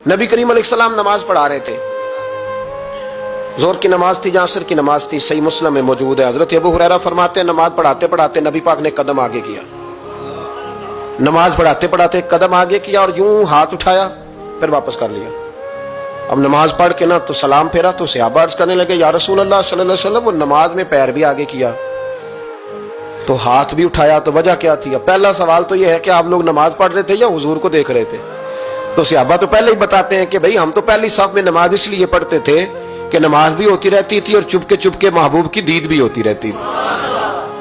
نبی کریم علیہ السلام نماز پڑھا رہے تھے، ظہر کی نماز تھی یا عصر کی نماز تھی، صحیح مسلم میں موجود ہے۔ حضرت ابو ہریرہ فرماتے ہیں نماز پڑھاتے پڑھاتے نبی پاک نے قدم آگے کیا، نماز پڑھاتے پڑھاتے قدم آگے کیا اور یوں ہاتھ اٹھایا پھر واپس کر لیا۔ اب نماز پڑھ کے نا تو سلام پھیرا تو صحابہ عرض کرنے لگے یا رسول اللہ صلی اللہ علیہ وسلم وہ نماز میں پیر بھی آگے کیا تو ہاتھ بھی اٹھایا، تو وجہ کیا تھی؟ اب پہلا سوال تو یہ ہے کہ آپ لوگ نماز پڑھ رہے تھے یا حضور کو دیکھ رہے تھے؟ تو صحابہ تو پہلے ہی بتاتے ہیں کہ بھئی ہم تو پہلی صف میں نماز اس لیے پڑھتے تھے کہ نماز بھی ہوتی رہتی تھی اور چپ کے محبوب کی دید بھی ہوتی رہتی تھی۔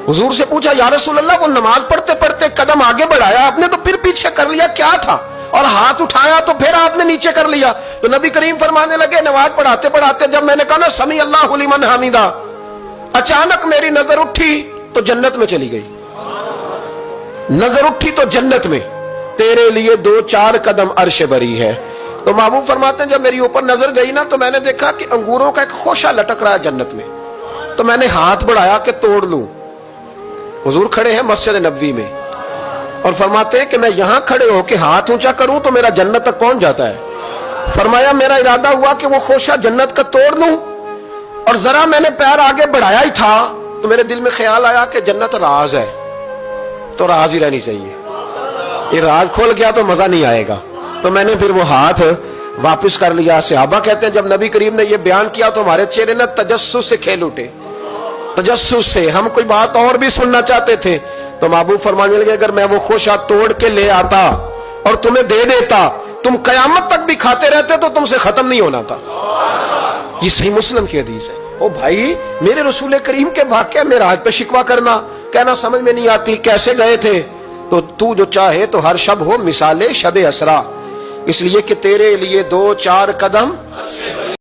حضور سے پوچھا یا رسول اللہ وہ نماز پڑھتے پڑھتے قدم آگے بڑھایا آپ نے تو پھر پیچھے کر لیا، کیا تھا؟ اور ہاتھ اٹھایا تو پھر آپ نے نیچے کر لیا۔ تو نبی کریم فرمانے لگے نماز پڑھاتے پڑھاتے جب میں نے کہا نا سمیع اللہ لمن حمیدہ، اچانک میری نظر اٹھی تو جنت میں چلی گئی، نظر اٹھی تو جنت میں، تیرے لیے 2-4 قدم عرش بری ہے۔ تو محبوب فرماتے ہیں جب میری اوپر نظر گئی نا تو میں نے دیکھا کہ انگوروں کا ایک خوشہ لٹک رہا ہے جنت میں، تو میں نے ہاتھ بڑھایا کہ توڑ لوں۔ حضور کھڑے ہیں مسجد نبوی میں اور فرماتے ہیں کہ میں یہاں کھڑے ہو کے ہاتھ اونچا کروں تو میرا جنت تک پہنچ جاتا ہے۔ فرمایا میرا ارادہ ہوا کہ وہ خوشہ جنت کا توڑ لوں اور ذرا میں نے پیر آگے بڑھایا ہی تھا تو میرے دل میں خیال آیا کہ جنت راز ہے تو راز ہی رہنی چاہیے، یہ راز کھول گیا تو مزہ نہیں آئے گا، تو میں نے پھر وہ ہاتھ واپس کر لیا۔ صحابہ کہتے ہیں جب نبی کریم نے یہ بیان کیا تو ہمارے چہرے نے تجسس سے کھیل اٹھے، تجسس سے ہم کوئی بات اور بھی سننا چاہتے تھے۔ تو محبوب فرمانے لگے اگر میں وہ خوشہ توڑ کے لے آتا اور تمہیں دے دیتا تم قیامت تک بھی کھاتے رہتے تو تم سے ختم نہیں ہونا تھا۔ یہ صحیح مسلم کی حدیث ہے۔ او بھائی میرے رسول کریم کے واقعہ معراج پہ شکوہ کرنا، کہنا سمجھ میں نہیں آتی کیسے گئے تھے، تو جو چاہے تو ہر شب ہو مثال شب اسرا، اس لیے کہ تیرے لیے 2-4 قدم